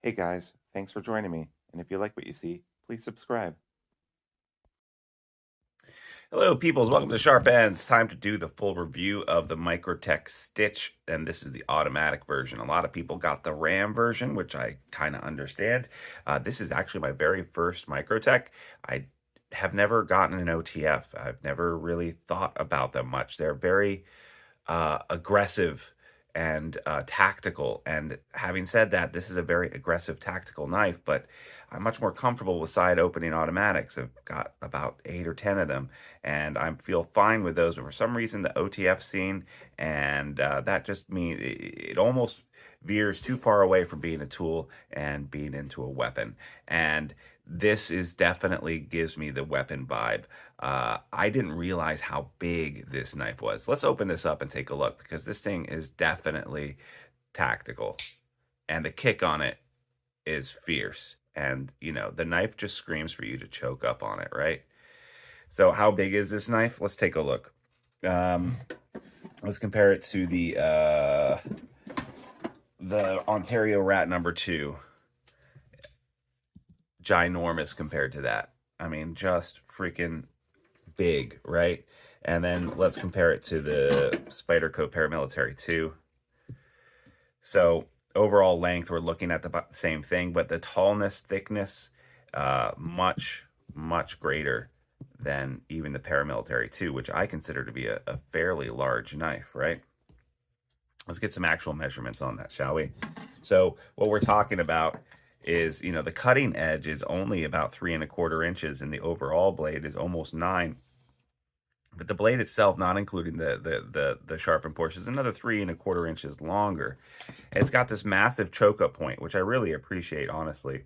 Hey guys, thanks for joining me. And if you like what you see, please subscribe. Hello, peoples. Welcome to Sharp Ends. Time to do the full review of the Microtech Stitch, and this is the automatic version. A lot of people got the RAM version, which I kind of understand. This is actually my very first Microtech. I have never gotten an OTF. I've never really thought about them much. They're very aggressive and tactical. And having said that, this is a very aggressive tactical knife, but I'm much more comfortable with side opening automatics. I've got about 8 or 10 of them, and I feel fine with those. But for some reason, the OTF scene, and that just means it almost veers too far away from being a tool and being into a weapon. And this is definitely gives me the weapon vibe. I didn't realize how big this knife was. Let's open this up and take a look because this thing is definitely tactical, and the kick on it is fierce. And, the knife just screams for you to choke up on it, right? So how big is this knife? Let's take a look. Um, let's compare it to the Ontario Rat number 2. Ginormous compared to that. I mean, just freaking big, right? And then let's compare it to the Spyderco Paramilitary 2. So overall length, we're looking at the same thing, but the tallness, thickness, much, much greater than even the Paramilitary 2, which I consider to be a fairly large knife, right? Let's get some actual measurements on that, shall we? So what we're talking about is, the cutting edge is only about 3¼ inches, and the overall blade is almost 9. But the blade itself, not including the sharpened portion, is another 3¼ inches longer. It's got this massive choke up point, which I really appreciate, honestly.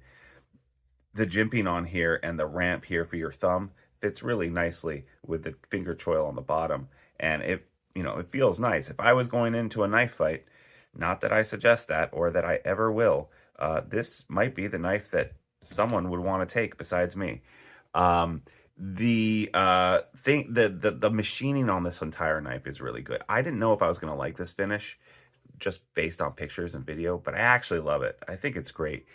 The jimping on here and the ramp here for your thumb fits really nicely with the finger choil on the bottom, and it feels nice. If I was going into a knife fight, not that I suggest that or that I ever will, this might be the knife that someone would want to take besides me. The machining on this entire knife is really good. I didn't know if I was going to like this finish just based on pictures and video, but I actually love it. I think it's great.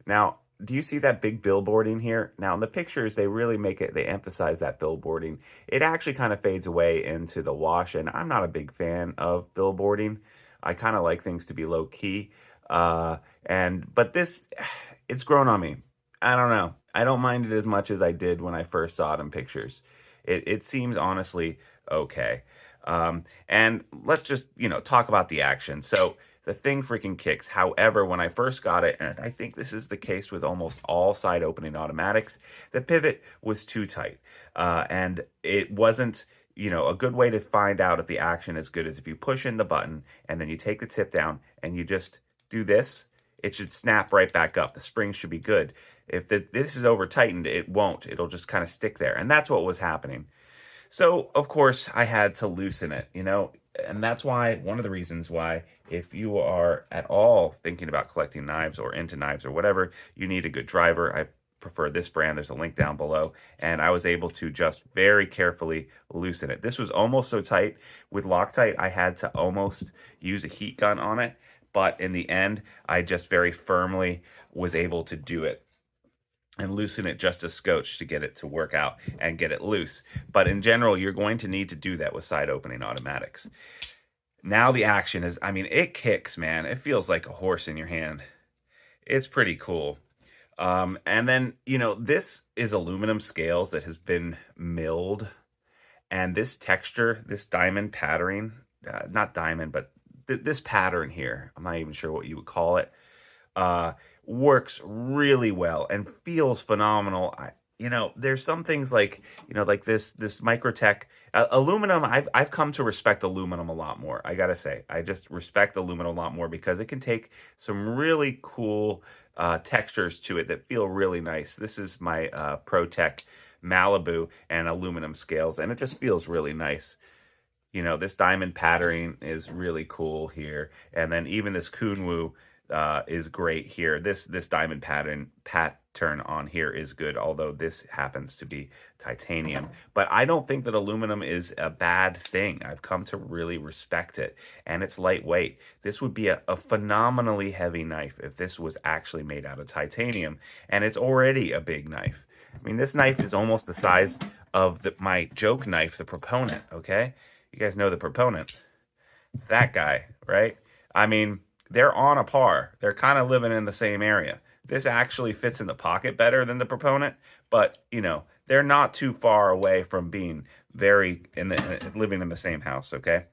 Now, do you see that big billboarding here? Now, in the pictures, they really they emphasize that billboarding. It actually kind of fades away into the wash, and I'm not a big fan of billboarding. I kind of like things to be low key. But this, it's grown on me. I don't know. I don't mind it as much as I did when I first saw it in pictures. It seems honestly okay. And let's just, talk about the action. So the thing freaking kicks. However, when I first got it, and I think this is the case with almost all side opening automatics, the pivot was too tight. And it wasn't, a good way to find out if the action is good is if you push in the button and then you take the tip down and you just do this, it should snap right back up. The spring should be good. If this is over tightened, it won't. It'll just kind of stick there. And that's what was happening. So, of course, I had to loosen it, and that's why one of the reasons why, if you are at all thinking about collecting knives or into knives or whatever, you need a good driver. I prefer this brand. There's a link down below, and I was able to just very carefully loosen it. This was almost so tight with Loctite, I had to almost use a heat gun on it, but in the end, I just very firmly was able to do it and loosen it just a scotch to get it to work out and get it loose. But in general, you're going to need to do that with side opening automatics. Now the action is, I mean, it kicks, man. It feels like a horse in your hand. It's pretty cool. And then, this is aluminum scales that has been milled. And this texture, this diamond patterning, not diamond, but this pattern here, I'm not even sure what you would call it, works really well and feels phenomenal. There's some things like, like this Microtech aluminum. I've come to respect aluminum a lot more. I gotta say, I just respect aluminum a lot more because it can take some really cool textures to it that feel really nice. This is my ProTech Malibu and aluminum scales, and it just feels really nice. This diamond patterning is really cool here. And then even this Kunwu is great here. This diamond pattern on here is good, although this happens to be titanium. But I don't think that aluminum is a bad thing. I've come to really respect it, and it's lightweight. This would be a phenomenally heavy knife if this was actually made out of titanium, and it's already a big knife. I mean, this knife is almost the size of my joke knife, the Proponent, okay? You guys know the Proponent. That guy, right? I mean, they're on a par. They're kind of living in the same area. This actually fits in the pocket better than the Proponent, but, you know, they're not too far away from being living in the same house, okay?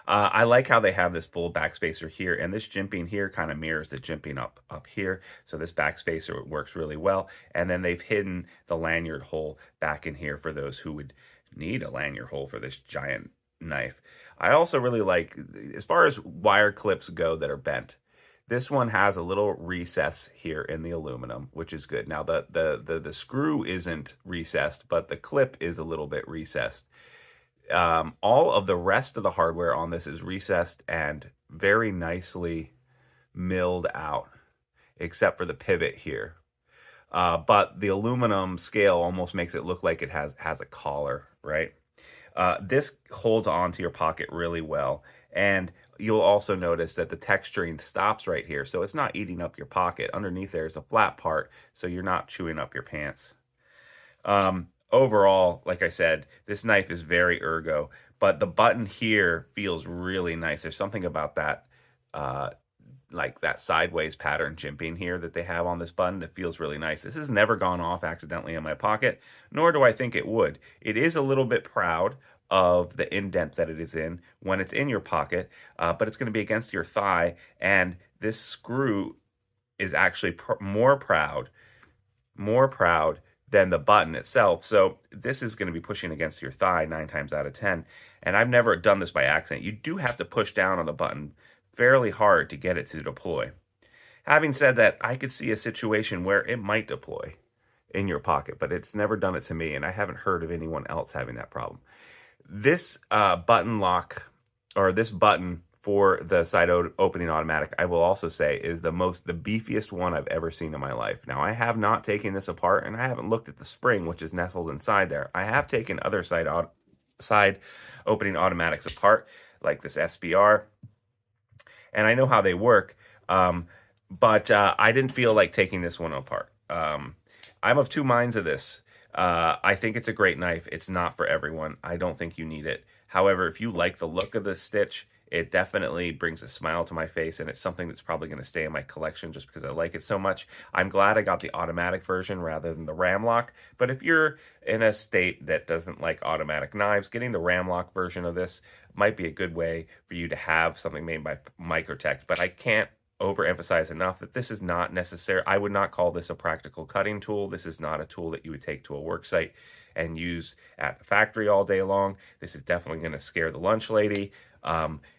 I like how they have this full backspacer here, and this jimping here kind of mirrors the jimping up here. So this backspacer works really well. And then they've hidden the lanyard hole back in here for those who would need a lanyard hole for this giant knife. I also really like, as far as wire clips go that are bent, this one has a little recess here in the aluminum, which is good. Now the screw isn't recessed, but the clip is a little bit recessed. All of the rest of the hardware on this is recessed and very nicely milled out, except for the pivot here. But the aluminum scale almost makes it look like it has a collar, right? This holds onto your pocket really well, and you'll also notice that the texturing stops right here, so it's not eating up your pocket. Underneath there is a flat part, so you're not chewing up your pants. Overall, like I said, this knife is very ergo, but the button here feels really nice. There's something about that, like that sideways pattern jimping here that they have on this button that feels really nice. This has never gone off accidentally in my pocket, nor do I think it would. It is a little bit proud of the indent that it is in when it's in your pocket, but it's going to be against your thigh, and this screw is actually more proud than the button itself. So this is going to be pushing against your thigh 9 times out of 10. And I've never done this by accident. You do have to push down on the button fairly hard to get it to deploy. Having said that, I could see a situation where it might deploy in your pocket, but it's never done it to me, and I haven't heard of anyone else having that problem. This button lock, or this button for the side opening automatic, I will also say is the beefiest one I've ever seen in my life. Now, I have not taken this apart, and I haven't looked at the spring, which is nestled inside there. I have taken other side opening automatics apart, like this SBR, and I know how they work, but I didn't feel like taking this one apart. I'm of two minds of this. I think it's a great knife. It's not for everyone. I don't think you need it. However, if you like the look of this stitch, it definitely brings a smile to my face, and it's something that's probably going to stay in my collection just because I like it so much. I'm glad I got the automatic version rather than the ram lock, but if you're in a state that doesn't like automatic knives, getting the ram lock version of this might be a good way for you to have something made by Microtech, but I can't overemphasize enough that this is not necessary. I would not call this a practical cutting tool. This is not a tool that you would take to a work site and use at the factory all day long. This is definitely going to scare the lunch lady.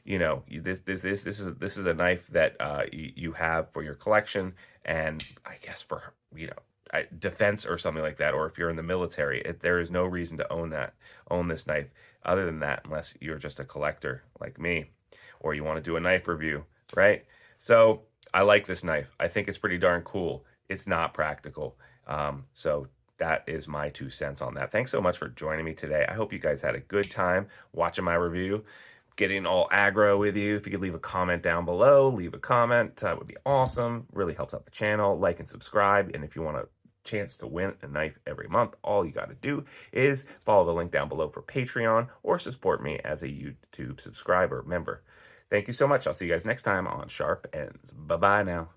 You know, this is a knife that you have for your collection, and I guess for, you know, defense or something like that, or if you're in the military, there is no reason to own this knife other than that, unless you're just a collector like me, or you want to do a knife review, right? So I like this knife. I think it's pretty darn cool. It's not practical. So that is my 2 cents on that. Thanks so much for joining me today. I hope you guys had a good time watching my review, getting all aggro with you. If you could leave a comment down below, leave a comment. That would be awesome. Really helps out the channel. Like and subscribe. And if you want a chance to win a knife every month, all you got to do is follow the link down below for Patreon, or support me as a YouTube subscriber member. Thank you so much. I'll see you guys next time on Sharp Ends. Bye-bye now.